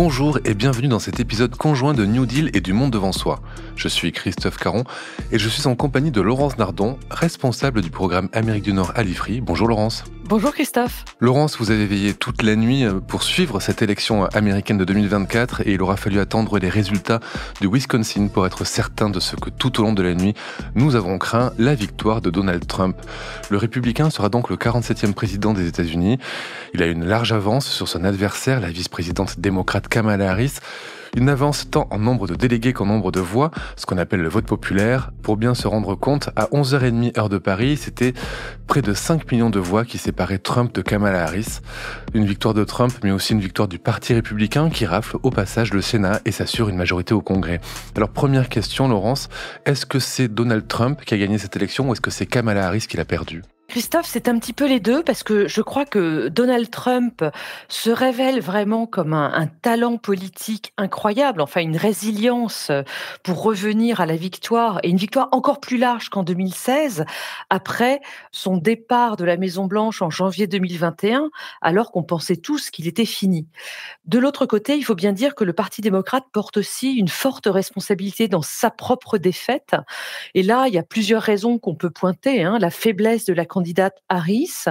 Bonjour et bienvenue dans cet épisode conjoint de New Deal et du Monde devant soi. Je suis Christophe Caron et je suis en compagnie de Laurence Nardon, responsable du programme Amérique du Nord à l'IFRI. Bonjour Laurence. Bonjour Christophe. Laurence, vous avez veillé toute la nuit pour suivre cette élection américaine de 2024 et il aura fallu attendre les résultats du Wisconsin pour être certain de ce que tout au long de la nuit, nous avons craint, la victoire de Donald Trump. Le républicain sera donc le 47e président des États-Unis. Il a une large avance sur son adversaire, la vice-présidente démocrate Kamala Harris. Une avance tant en nombre de délégués qu'en nombre de voix, ce qu'on appelle le vote populaire. Pour bien se rendre compte, à 11h30 heure de Paris, c'était près de 5 millions de voix qui séparaient Trump de Kamala Harris. Une victoire de Trump, mais aussi une victoire du Parti républicain qui rafle au passage le Sénat et s'assure une majorité au Congrès. Alors première question, Laurence, est-ce que c'est Donald Trump qui a gagné cette élection ou est-ce que c'est Kamala Harris qui l'a perdue ? Christophe, c'est un petit peu les deux parce que je crois que Donald Trump se révèle vraiment comme un talent politique incroyable, enfin une résilience pour revenir à la victoire et une victoire encore plus large qu'en 2016 après son départ de la Maison-Blanche en janvier 2021 alors qu'on pensait tous qu'il était fini. De l'autre côté, il faut bien dire que le Parti démocrate porte aussi une forte responsabilité dans sa propre défaite. Et là, il y a plusieurs raisons qu'on peut pointer, la faiblesse de la candidate Harris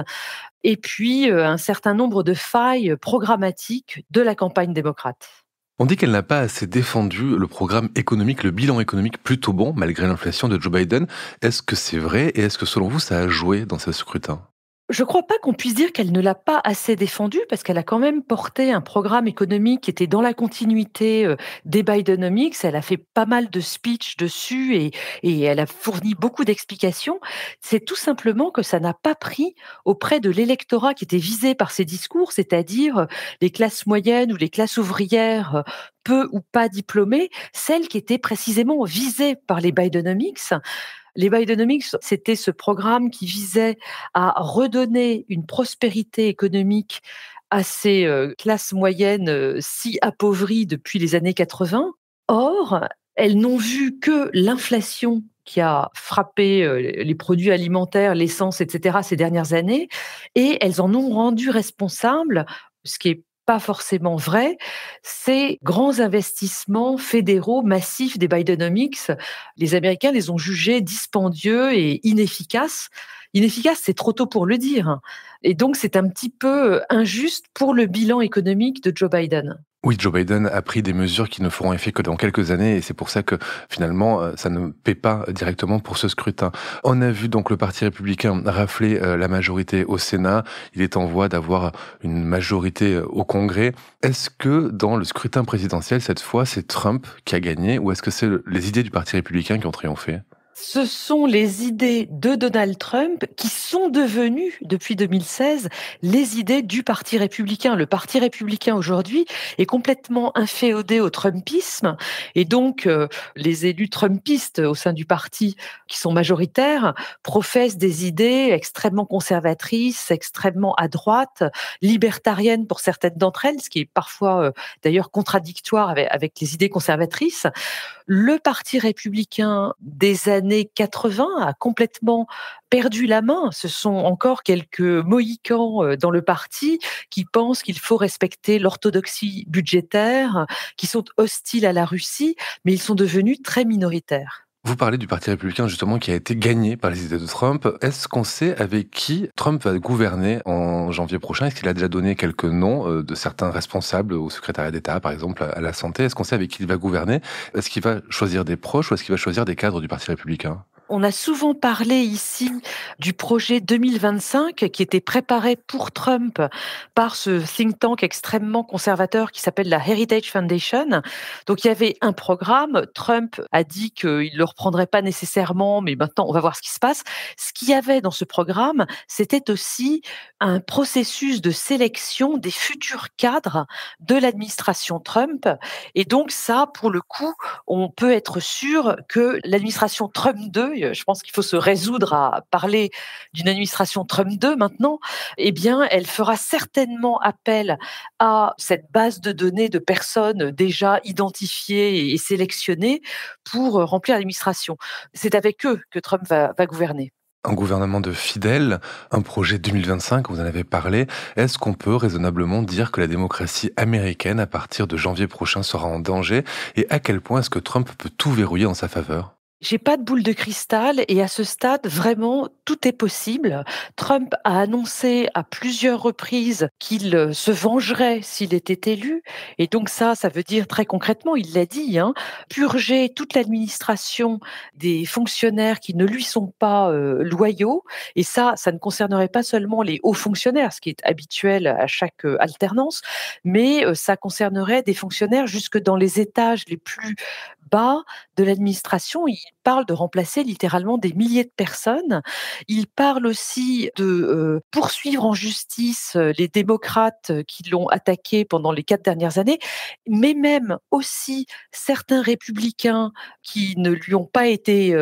et puis un certain nombre de failles programmatiques de la campagne démocrate. On dit qu'elle n'a pas assez défendu le programme économique, le bilan économique plutôt bon, malgré l'inflation de Joe Biden. Est-ce que c'est vrai et est-ce que selon vous, ça a joué dans ce scrutin ? Je ne crois pas qu'on puisse dire qu'elle ne l'a pas assez défendu parce qu'elle a quand même porté un programme économique qui était dans la continuité des Bidenomics. Elle a fait pas mal de speeches dessus et elle a fourni beaucoup d'explications. C'est tout simplement que ça n'a pas pris auprès de l'électorat qui était visé par ces discours, c'est-à-dire les classes moyennes ou les classes ouvrières peu ou pas diplômées, celles qui étaient précisément visées par les Bidenomics. Les Bidenomics, c'était ce programme qui visait à redonner une prospérité économique à ces classes moyennes si appauvries depuis les années 80. Or, elles n'ont vu que l'inflation qui a frappé les produits alimentaires, l'essence, etc. ces dernières années, et elles en ont rendu responsables, ce qui est pas forcément vrai, ces grands investissements fédéraux massifs des Bidenomics. Les Américains les ont jugés dispendieux et inefficaces. Inefficaces, c'est trop tôt pour le dire. Et donc, c'est un petit peu injuste pour le bilan économique de Joe Biden. Oui, Joe Biden a pris des mesures qui ne feront effet que dans quelques années et c'est pour ça que finalement ça ne paie pas directement pour ce scrutin. On a vu donc le Parti républicain rafler la majorité au Sénat. Il est en voie d'avoir une majorité au Congrès. Est-ce que dans le scrutin présidentiel, cette fois, c'est Trump qui a gagné ou est-ce que c'est les idées du Parti républicain qui ont triomphé ? Ce sont les idées de Donald Trump qui sont devenues, depuis 2016, les idées du Parti républicain. Le Parti républicain, aujourd'hui, est complètement inféodé au trumpisme. Et donc, les élus trumpistes au sein du parti, qui sont majoritaires, professent des idées extrêmement conservatrices, extrêmement à droite, libertariennes pour certaines d'entre elles, ce qui est parfois, d'ailleurs, contradictoire avec les idées conservatrices. Le Parti républicain des années 80 a complètement perdu la main. Ce sont encore quelques mohicans dans le parti qui pensent qu'il faut respecter l'orthodoxie budgétaire, qui sont hostiles à la Russie, mais ils sont devenus très minoritaires. Vous parlez du Parti républicain justement qui a été gagné par les idées de Trump. Est-ce qu'on sait avec qui Trump va gouverner en janvier prochain ? Est-ce qu'il a déjà donné quelques noms de certains responsables au secrétariat d'État, par exemple, à la santé ? Est-ce qu'on sait avec qui il va gouverner ? Est-ce qu'il va choisir des proches ou est-ce qu'il va choisir des cadres du Parti républicain ? On a souvent parlé ici du projet 2025 qui était préparé pour Trump par ce think tank extrêmement conservateur qui s'appelle la Heritage Foundation. Donc il y avait un programme, Trump a dit qu'il ne le reprendrait pas nécessairement, mais maintenant on va voir ce qui se passe. Ce qu'il y avait dans ce programme, c'était aussi un processus de sélection des futurs cadres de l'administration Trump. Et donc ça, pour le coup, on peut être sûr que l'administration Trump 2, je pense qu'il faut se résoudre à parler d'une administration Trump 2 maintenant, eh bien, elle fera certainement appel à cette base de données de personnes déjà identifiées et sélectionnées pour remplir l'administration. C'est avec eux que Trump va gouverner. Un gouvernement de fidèles, un projet 2025, vous en avez parlé. Est-ce qu'on peut raisonnablement dire que la démocratie américaine, à partir de janvier prochain, sera en danger? Et à quel point est-ce que Trump peut tout verrouiller en sa faveur? J'ai pas de boule de cristal et à ce stade, vraiment, tout est possible. Trump a annoncé à plusieurs reprises qu'il se vengerait s'il était élu. Et donc ça veut dire très concrètement, il l'a dit, hein, purger toute l'administration des fonctionnaires qui ne lui sont pas loyaux. Et ça ne concernerait pas seulement les hauts fonctionnaires, ce qui est habituel à chaque alternance, mais ça concernerait des fonctionnaires jusque dans les étages les plus bas de l'administration. Il parle de remplacer littéralement des milliers de personnes. Il parle aussi de poursuivre en justice les démocrates qui l'ont attaqué pendant les 4 dernières années, mais même aussi certains républicains qui ne lui ont pas été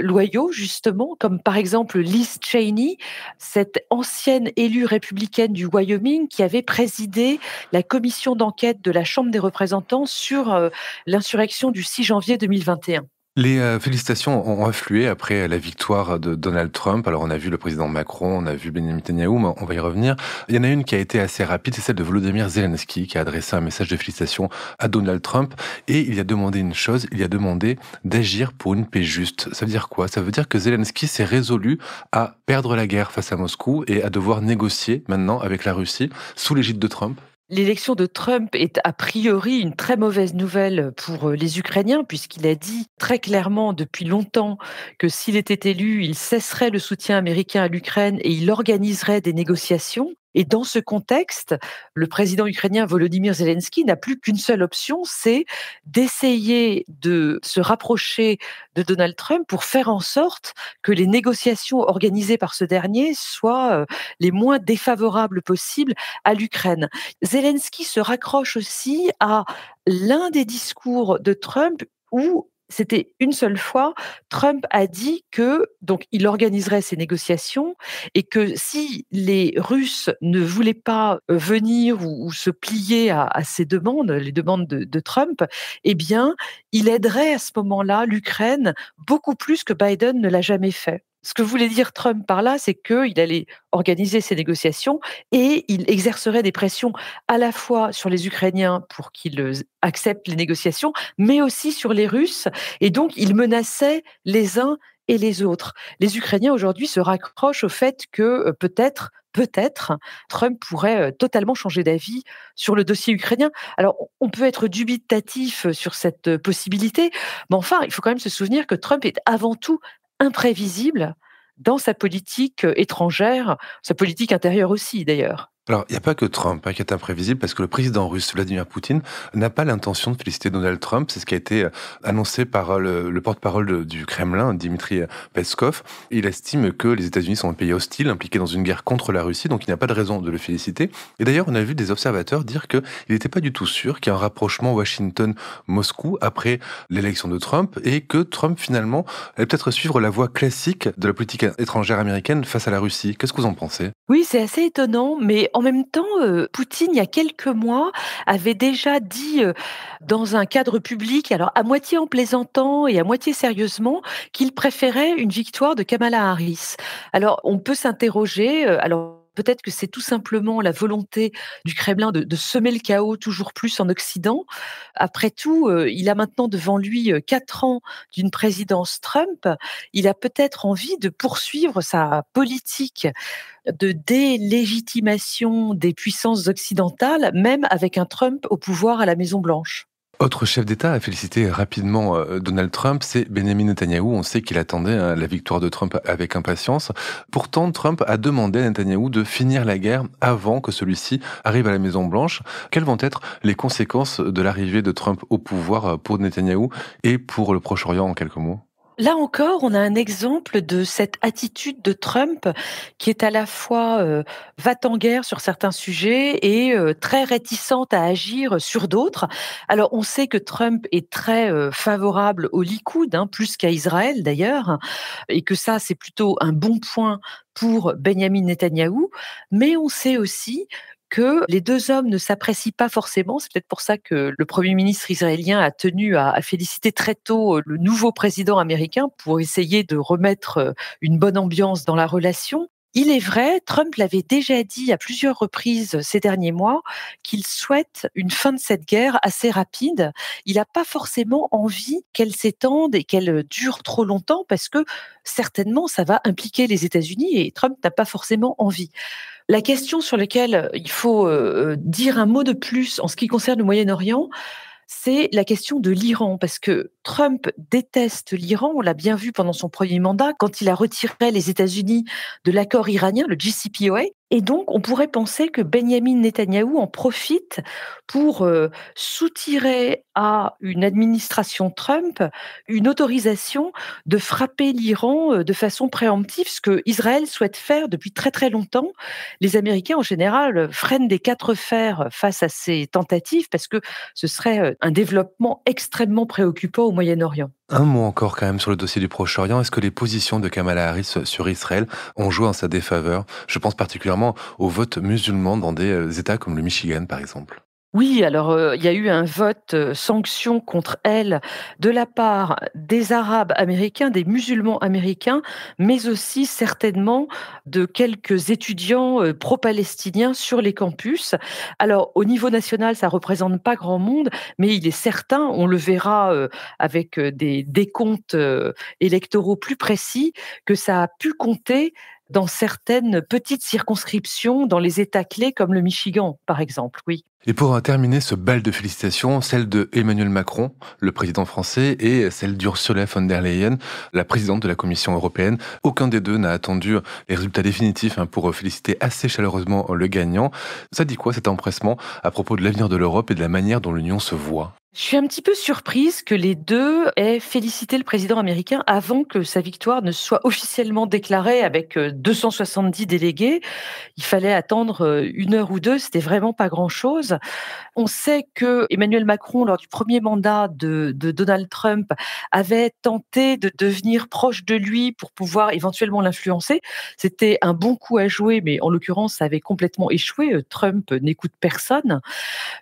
loyaux, justement, comme par exemple Liz Cheney, cette ancienne élue républicaine du Wyoming qui avait présidé la commission d'enquête de la Chambre des représentants sur l'insurrection du 6 janvier 2021. Les félicitations ont afflué après la victoire de Donald Trump. Alors on a vu le président Macron, on a vu Benjamin Netanyahou, mais on va y revenir. Il y en a une qui a été assez rapide, c'est celle de Volodymyr Zelensky, qui a adressé un message de félicitations à Donald Trump. Et il a demandé une chose, il a demandé d'agir pour une paix juste. Ça veut dire quoi? Ça veut dire que Zelensky s'est résolu à perdre la guerre face à Moscou et à devoir négocier maintenant avec la Russie sous l'égide de Trump. L'élection de Trump est a priori une très mauvaise nouvelle pour les Ukrainiens, puisqu'il a dit très clairement depuis longtemps que s'il était élu, il cesserait le soutien américain à l'Ukraine et il organiserait des négociations. Et dans ce contexte, le président ukrainien Volodymyr Zelensky n'a plus qu'une seule option, c'est d'essayer de se rapprocher de Donald Trump pour faire en sorte que les négociations organisées par ce dernier soient les moins défavorables possibles à l'Ukraine. Zelensky se raccroche aussi à l'un des discours de Trump où c'était une seule fois, Trump a dit que donc il organiserait ces négociations et que si les Russes ne voulaient pas venir ou se plier à ces demandes, les demandes de Trump, eh bien, il aiderait à ce moment-là l'Ukraine beaucoup plus que Biden ne l'a jamais fait. Ce que voulait dire Trump par là, c'est qu'il allait organiser ces négociations et il exercerait des pressions à la fois sur les Ukrainiens pour qu'ils acceptent les négociations, mais aussi sur les Russes. Et donc, il menaçait les uns et les autres. Les Ukrainiens aujourd'hui se raccrochent au fait que peut-être, Trump pourrait totalement changer d'avis sur le dossier ukrainien. Alors, on peut être dubitatif sur cette possibilité, mais enfin, il faut quand même se souvenir que Trump est avant tout imprévisible dans sa politique étrangère, sa politique intérieure aussi d'ailleurs. Alors, il n'y a pas que Trump qui est imprévisible, parce que le président russe Vladimir Poutine n'a pas l'intention de féliciter Donald Trump. C'est ce qui a été annoncé par le porte-parole du Kremlin, Dmitri Peskov. Il estime que les États-Unis sont un pays hostile, impliqué dans une guerre contre la Russie, donc il n'y a pas de raison de le féliciter. Et d'ailleurs, on a vu des observateurs dire qu'il n'était pas du tout sûr qu'il y ait un rapprochement Washington-Moscou après l'élection de Trump, et que Trump, finalement, allait peut-être suivre la voie classique de la politique étrangère américaine face à la Russie. Qu'est-ce que vous en pensez? Oui, c'est assez étonnant, mais en même temps, Poutine, il y a quelques mois, avait déjà dit, dans un cadre public, alors à moitié en plaisantant et à moitié sérieusement, qu'il préférait une victoire de Kamala Harris. Alors on peut s'interroger, alors peut-être que c'est tout simplement la volonté du Kremlin de semer le chaos toujours plus en Occident. Après tout, il a maintenant devant lui, 4 ans d'une présidence Trump. Il a peut-être envie de poursuivre sa politique de délégitimation des puissances occidentales, même avec un Trump au pouvoir à la Maison-Blanche. Autre chef d'État à féliciter rapidement Donald Trump, c'est Benjamin Netanyahou. On sait qu'il attendait la victoire de Trump avec impatience. Pourtant, Trump a demandé à Netanyahou de finir la guerre avant que celui-ci arrive à la Maison-Blanche. Quelles vont être les conséquences de l'arrivée de Trump au pouvoir pour Netanyahou et pour le Proche-Orient en quelques mots? Là encore, on a un exemple de cette attitude de Trump qui est à la fois va-t-en-guerre sur certains sujets et très réticente à agir sur d'autres. Alors, on sait que Trump est très favorable au Likoud, hein, plus qu'à Israël d'ailleurs, et que ça, c'est plutôt un bon point pour Benjamin Netanyahou. Mais on sait aussi que les deux hommes ne s'apprécient pas forcément. C'est peut-être pour ça que le Premier ministre israélien a tenu à féliciter très tôt le nouveau président américain pour essayer de remettre une bonne ambiance dans la relation. Il est vrai, Trump l'avait déjà dit à plusieurs reprises ces derniers mois, qu'il souhaite une fin de cette guerre assez rapide. Il n'a pas forcément envie qu'elle s'étende et qu'elle dure trop longtemps parce que certainement ça va impliquer les États-Unis et Trump n'a pas forcément envie. La question sur laquelle il faut dire un mot de plus en ce qui concerne le Moyen-Orient, c'est la question de l'Iran, parce que Trump déteste l'Iran, on l'a bien vu pendant son premier mandat, quand il a retiré les États-Unis de l'accord iranien, le JCPOA. Et donc, on pourrait penser que Benyamin Netanyahou en profite pour soutirer à une administration Trump une autorisation de frapper l'Iran de façon préemptive, ce que Israël souhaite faire depuis très très longtemps. Les Américains, en général, freinent des quatre fers face à ces tentatives parce que ce serait un développement extrêmement préoccupant au Moyen-Orient. Un mot encore quand même sur le dossier du Proche-Orient. Est-ce que les positions de Kamala Harris sur Israël ont joué en sa défaveur? Je pense particulièrement au vote musulman dans des États comme le Michigan, par exemple. Oui, alors il y a eu un vote sanction contre elle de la part des Arabes américains, des musulmans américains, mais aussi certainement de quelques étudiants pro-palestiniens sur les campus. Alors au niveau national, ça représente pas grand monde, mais il est certain, on le verra avec des décomptes électoraux plus précis, que ça a pu compter dans certaines petites circonscriptions dans les États clés comme le Michigan, par exemple, oui. Et pour terminer ce bal de félicitations, celle de Emmanuel Macron, le président français, et celle d'Ursula von der Leyen, la présidente de la Commission européenne. Aucun des deux n'a attendu les résultats définitifs pour féliciter assez chaleureusement le gagnant. Ça dit quoi cet empressement à propos de l'avenir de l'Europe et de la manière dont l'Union se voit? Je suis un petit peu surprise que les deux aient félicité le président américain avant que sa victoire ne soit officiellement déclarée avec 270 délégués. Il fallait attendre 1 heure ou deux, c'était vraiment pas grand-chose. On sait que Emmanuel Macron, lors du premier mandat de Donald Trump, avait tenté de devenir proche de lui pour pouvoir éventuellement l'influencer. C'était un bon coup à jouer, mais en l'occurrence, ça avait complètement échoué. Trump n'écoute personne.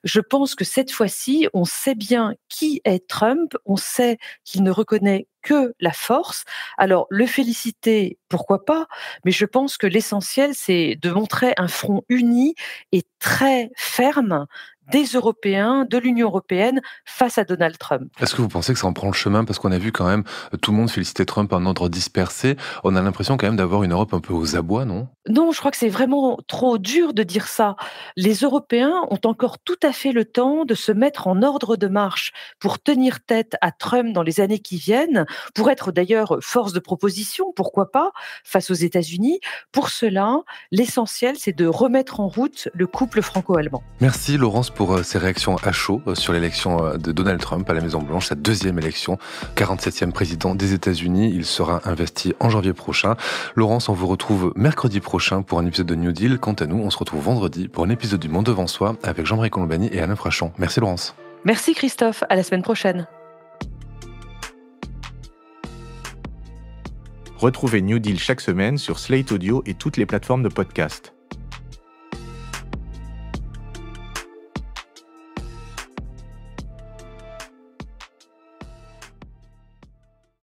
Je pense que cette fois-ci, on sait bien qui est Trump, on sait qu'il ne reconnaît que la force. Alors, le féliciter, pourquoi pas, mais je pense que l'essentiel, c'est de montrer un front uni et très ferme des Européens, de l'Union européenne, face à Donald Trump. Est-ce que vous pensez que ça en prend le chemin? Parce qu'on a vu quand même tout le monde féliciter Trump en ordre dispersé. On a l'impression quand même d'avoir une Europe un peu aux abois, non? Non, je crois que c'est vraiment trop dur de dire ça. Les Européens ont encore tout à fait le temps de se mettre en ordre de marche pour tenir tête à Trump dans les années qui viennent, pour être d'ailleurs force de proposition, pourquoi pas, face aux États-Unis. Pour cela, l'essentiel, c'est de remettre en route le couple franco-allemand. Merci Laurence pour ces réactions à chaud sur l'élection de Donald Trump à la Maison-Blanche, sa deuxième élection, 47e président des États-Unis. Il sera investi en janvier prochain. Laurence, on vous retrouve mercredi prochain pour un épisode de New Deal. Quant à nous, on se retrouve vendredi pour un épisode du Monde devant soi avec Jean-Marie Colombani et Alain Frachon. Merci Laurence. Merci Christophe, à la semaine prochaine. Retrouvez New Deal chaque semaine sur Slate Audio et toutes les plateformes de podcast.